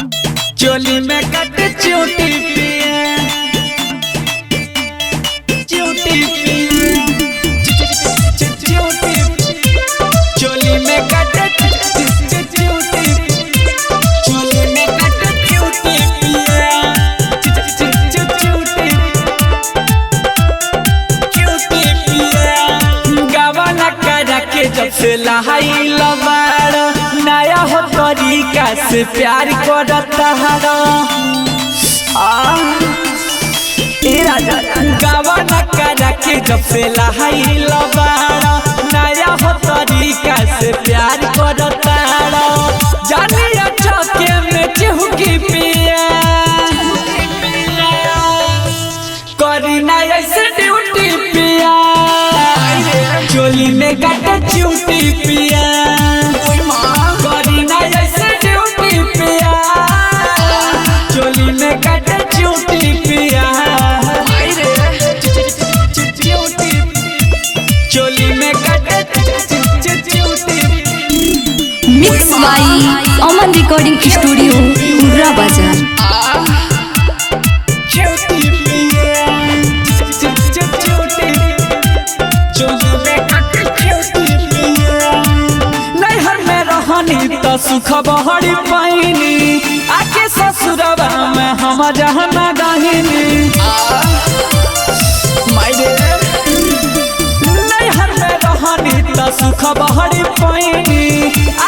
चोली में कट चोटी पिए चोटी पिए चोटी चोली में कट चोटी चोली में कट चोटी पिए चोटी चोटी पिए गवाना करा के जब से लहाई लबाड़ नया हो तरीका से प्यार करता हरा गवाना करा के जब से लहाई लबाड़ा नया हो तरीका से प्यार करता हरा जानिया चौके में चिहुकी पिया करी ना ऐसे ड्यूटी पिया चोली में काटे चूटी पिया चोली में कट चूटी पिया चोली में कट चूटी mix by Aman recording studio Murra Bazar. चोली में कट चूटी पिया नैहर में रहनी तो सुख बहरी पैनी आके ससुरवा में हम जहना गहिनी नैहर में रहनी तो सुख बहरी पैनी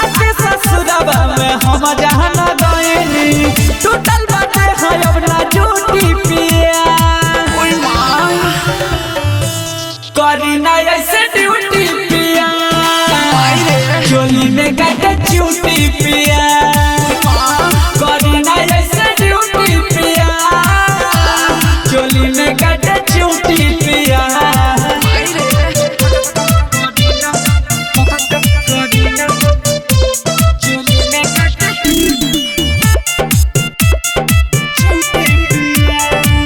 आके ससुरवा में हम जहना गहिनी टूटल बाटे है अब ना झूठी पिया करी ना ऐसे ड्यूटी पिया चोली में कट चूटी पिया करी ना ऐसे ड्यूटी पिया चोली में कट चूटी पिया चोली में कट चोली में कट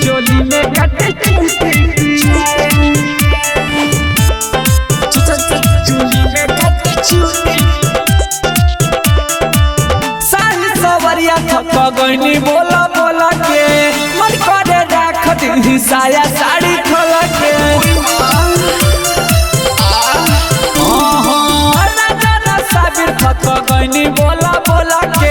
चोली में कट थक गईनी बोला बोला के मन करे राख दी साया साड़ी खोला के साबिर थक गईनी बोला बोला के